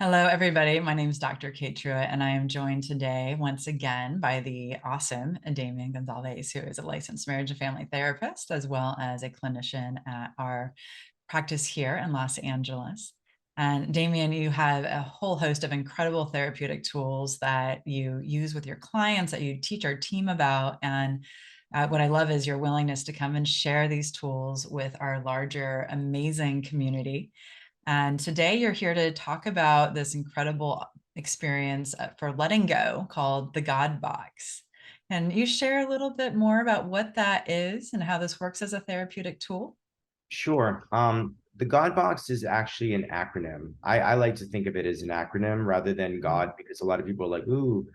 Hello, everybody. My name is Dr. Kate Truitt, and I am joined today once again by the awesome Damien Gonsalves, who is a licensed marriage and family therapist, as well as a clinician at our practice here in Los Angeles. And Damien, you have a whole host of incredible therapeutic tools that you use with your clients, that you teach our team about. And what I love is your willingness to come and share these tools with our larger, amazing community. And today you're here to talk about this incredible experience for letting go called the God box. Can you share a little bit more about what that is and how this works as a therapeutic tool? Sure. The God box is actually an acronym. I like to think of it as an acronym rather than Mm. God, because a lot of people are like, ooh,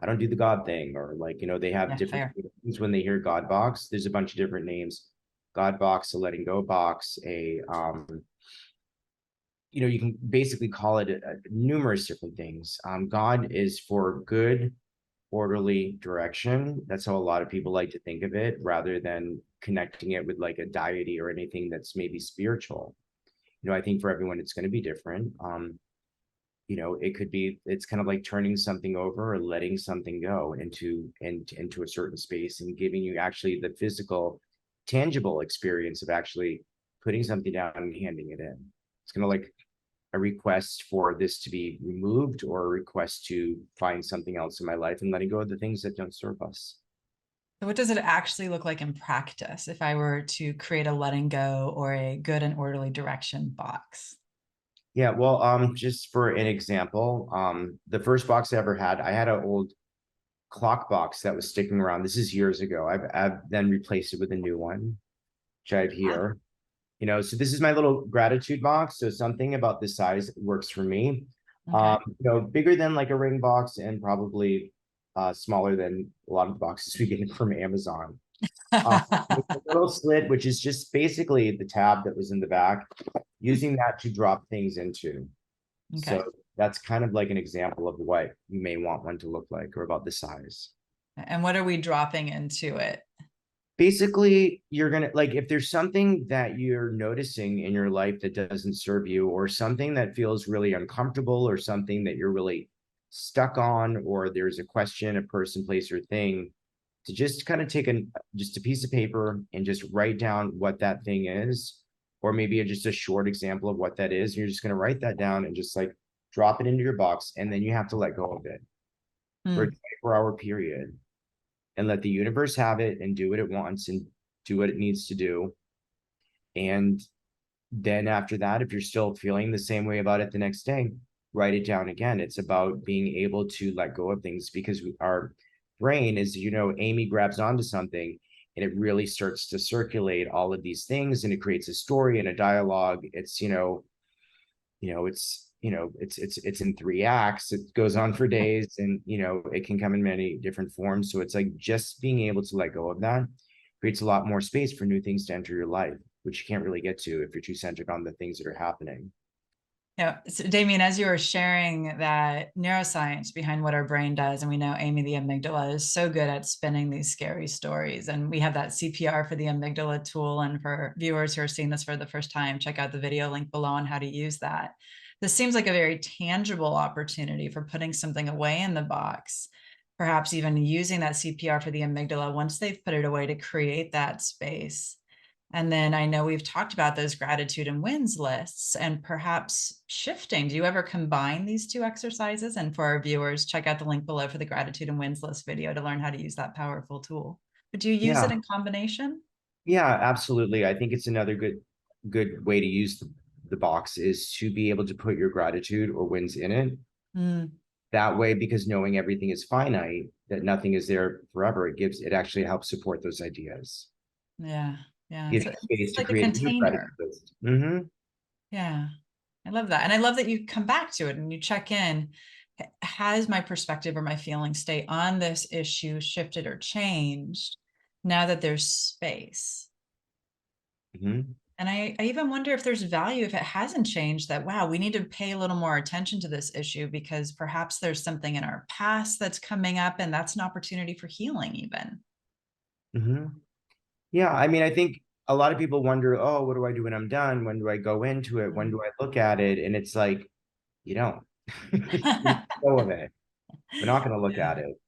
I don't do the God thing. Or like, they have Yeah, different fair. things when they hear God box. There's a bunch of different names. God box, a letting go box, you can basically call it numerous different things. God is for good, orderly direction. That's how a lot of people like to think of it, rather than connecting it with like a deity or anything that's maybe spiritual. I think for everyone it's going to be different. It could be, it's kind of like turning something over or letting something go into a certain space and giving you actually the physical, tangible experience of actually putting something down and handing it in. It's kind of like a request for this to be removed, or a request to find something else in my life and letting go of the things that don't serve us. So what does it actually look like in practice if I were to create a letting go or a good and orderly direction box? Yeah, well, just for an example, the first box I ever had, I had an old clock box that was sticking around. This is years ago. I've then replaced it with a new one, which I have Ah, here. So this is my little gratitude box. So something about this size works for me. okay. Bigger than like a ring box, and probably smaller than a lot of the boxes we get from Amazon. With a little slit, which is just basically the tab that was in the back, using that to drop things into. Okay. So that's kind of like an example of what you may want one to look like, or about the size. And what are we dropping into it? Basically, you're gonna, like, if there's something that you're noticing in your life that doesn't serve you, or something that feels really uncomfortable, or something that you're really stuck on, or there's a question, a person, place, or thing, to just kind of take just a piece of paper and just write down what that thing is, or maybe just a short example of what that is. You're just going to write that down and just like drop it into your box, and then you have to let go of it for a Hmm. 24-hour period, and let the universe have it and do what it wants and do what it needs to do. And then after that, if you're still feeling the same way about it the next day, write it down again. It's about being able to let go of things, because our brain is, Amy grabs onto something and it really starts to circulate all of these things, and it creates a story and a dialogue. It's in three acts. It goes on for days, and it can come in many different forms. So it's like just being able to let go of that creates a lot more space for new things to enter your life, which you can't really get to if you're too centered on the things that are happening. Yeah, so Damien, as you were sharing that neuroscience behind what our brain does, and we know Amy, the amygdala, is so good at spinning these scary stories. And we have that CPR for the amygdala tool. And for viewers who are seeing this for the first time, check out the video link below on how to use that. This seems like a very tangible opportunity for putting something away in the box, perhaps even using that CPR for the amygdala once they've put it away to create that space. And then I know we've talked about those gratitude and wins lists and perhaps shifting. Do you ever combine these two exercises? And for our viewers, check out the link below for the gratitude and wins list video to learn how to use that powerful tool. But do you use it Yeah, in combination? yeah, absolutely. I think it's another good way to use the box is to be able to put your gratitude or wins in it. Mm, That way, because knowing everything is finite, that nothing is there forever, it actually helps support those ideas. yeah, yeah. Give So you it's space to like a create a new gratitude container. list. Mm-hmm. Yeah, I love that. And I love that you come back to it and you check in. Has my perspective or my feeling state on this issue shifted or changed now that there's space? Mm-hmm. And I even wonder if there's value if it hasn't changed that, wow, we need to pay a little more attention to this issue because perhaps there's something in our past that's coming up and that's an opportunity for healing, even. Mm-hmm. Yeah, I mean, I think a lot of people wonder, oh, what do I do when I'm done? When do I go into it? When Mm. do I look at it? And it's like, you don't. Go of it. We're not going to look at it.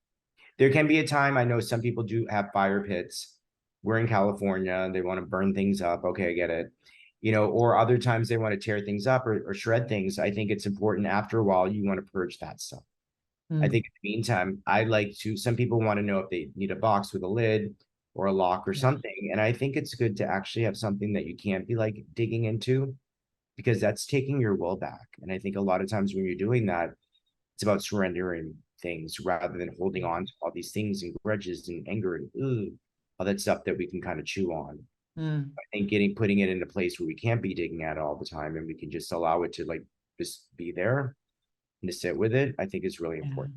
There can be a time, I know some people do have fire pits. We're in California, they want to burn things up. Okay, I get it. Or other times they want to tear things up or shred things. I think it's important after a while, you want to purge that stuff. I Mm, think in the meantime, some people want to know if they need a box with a lid or a lock or yeah. something. And I think it's good to actually have something that you can't be like digging into, because that's taking your will back. And I think a lot of times when you're doing that, it's about surrendering things rather than holding on to all these things and grudges and anger and all that stuff that we can kind of chew on. Mm, I think putting it in a place where we can't be digging at it all the time and we can just allow it to like just be there and to sit with it, I think is really yeah. important.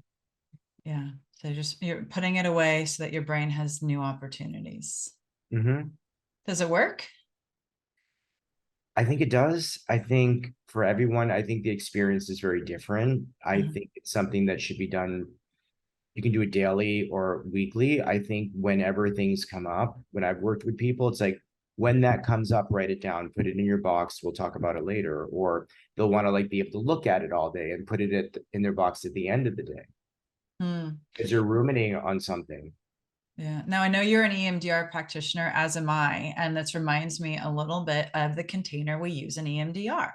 Yeah. So just you're putting it away so that your brain has new opportunities. Mm-hmm. Does it work? I think it does. I think for everyone, I think the experience is very different. I Mhm. think it's something that should be done. You can do it daily or weekly. I think whenever things come up, when I've worked with people, it's like when that comes up, write it down, put it in your box. We'll talk about it later. Or they'll want to like be able to look at it all day and put it in their box at the end of the day Mm. because you're ruminating on something. Yeah. Now I know you're an EMDR practitioner, as am I, and this reminds me a little bit of the container we use in EMDR.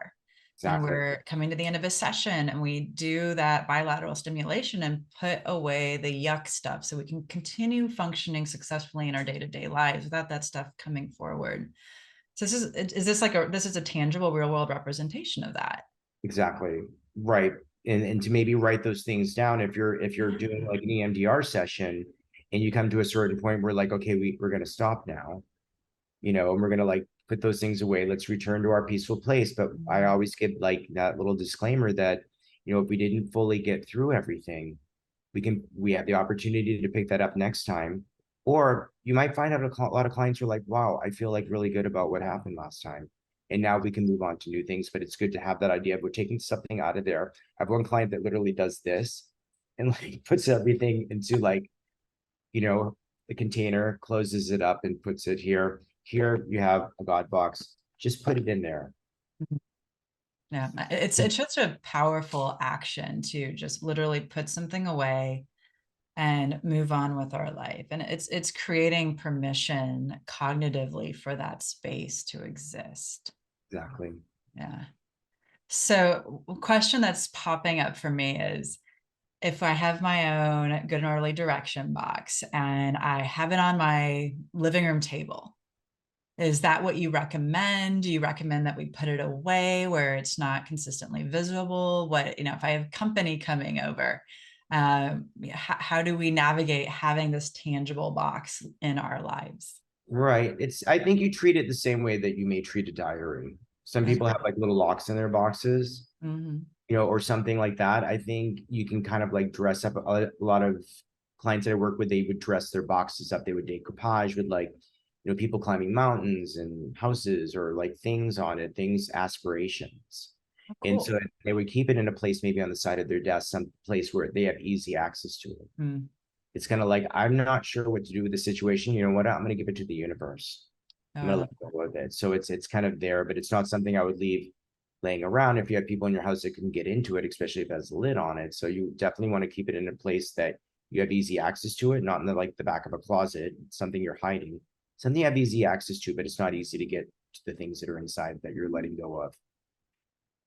When Exactly. we're coming to the end of a session and we do that bilateral stimulation and put away the yuck stuff so we can continue functioning successfully in our day-to-day lives without that stuff coming forward. So is this like this is a tangible real world representation of that? Exactly. Right. And to maybe write those things down if you're doing like an EMDR session and you come to a certain point where like, okay, we're gonna stop now, and we're gonna like put those things away. Let's return to our peaceful place. But I Mhm. always give like that little disclaimer that, if we didn't fully get through everything, we have the opportunity to pick that up next time. Or you might find out a lot of clients are like, wow, I feel like really good about what happened last time. And now we can move on to new things. But it's good to have that idea of we're taking something out of there. I have one client that literally does this and like puts everything into like, you know, the container, closes it up and puts it here. Here you have a God box. Just put it in there. Yeah, it's such a powerful action to just literally put something away and move on with our life. And it's creating permission cognitively for that space to exist. Exactly. Yeah. So, a question that's popping up for me is if I have my own good and orderly direction box and I have it on my living room table, is that what you recommend? Do you recommend that we put it away where it's not consistently visible? If I have company coming over, how do we navigate having this tangible box in our lives? Right. I think you treat it the same way that you may treat a diary. Some people have Okay. like little locks in their boxes, Mm-hmm. or something like that. I think you can kind of like dress up a lot of clients that I work with, they would dress their boxes up. They would decoupage with like, people climbing mountains and houses or like things on it, things, aspirations. Oh, And so cool. they would keep it in a place, maybe on the side of their desk, some place where they have easy access to it. Mm. It's kind of like, I'm not sure what to do with the situation. You know what? I'm going to give it to the universe. Oh, I'm I going to love let go of it. So it's kind of there, but it's not something I would leave laying around if you have people in your house that can get into it, especially if it has a lid on it. So you definitely want to keep it in a place that you have easy access to it, not in the back of a closet, something you're hiding, something you have easy access to, but it's not easy to get to the things that are inside that you're letting go of.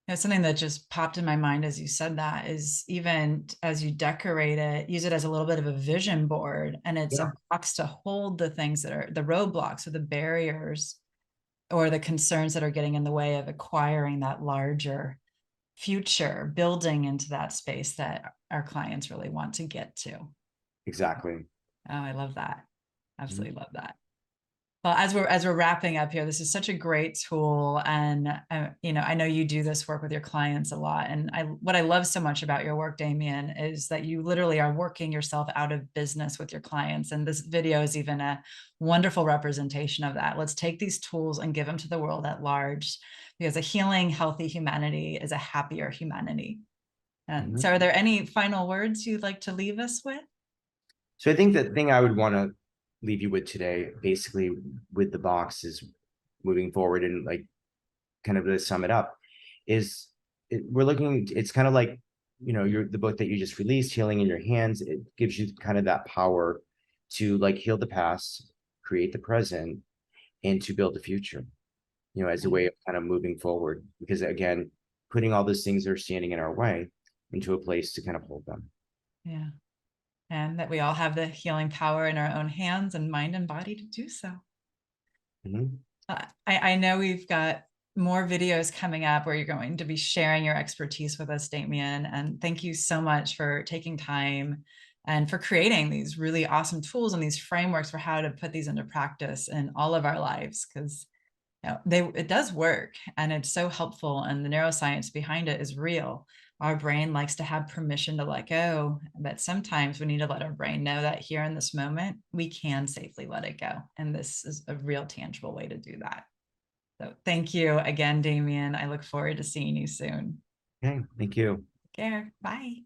Yeah, something that just popped in my mind as you said that is even as you decorate it, use it as a little bit of a vision board. And it's Yeah, a box to hold the things that are the roadblocks or the barriers or the concerns that are getting in the way of acquiring that larger future, building into that space that our clients really want to get to. Oh, exactly. I love that. Mhm. Absolutely love that. Well, as we're wrapping up here, this is such a great tool, and I know you do this work with your clients a lot. And what I love so much about your work, Damien, is that you literally are working yourself out of business with your clients. And this video is even a wonderful representation of that. Let's take these tools and give them to the world at large, because a healing, healthy humanity is a happier humanity. And Mhm. so, are there any final words you'd like to leave us with? So I think the thing I would want to leave you with today, basically with the box is moving forward and like kind of to sum it up, is we're looking, it's kind of like the book that you just released, Healing in Your Hands, it gives you kind of that power to like heal the past, create the present, and to build the future, as a way of kind of moving forward. Because again, putting all those things that are standing in our way into a place to kind of hold them. Yeah. And that we all have the healing power in our own hands and mind and body to do so. Mm-hmm. I know we've got more videos coming up where you're going to be sharing your expertise with us, Damien. And thank you so much for taking time and for creating these really awesome tools and these frameworks for how to put these into practice in all of our lives. Because it does work and it's so helpful, and the neuroscience behind it is real. Our brain likes to have permission to let go, but sometimes we need to let our brain know that here in this moment we can safely let it go, and this is a real tangible way to do that. So thank you again, Damien. I look forward to seeing you soon. Okay, thank you. Take care. Bye.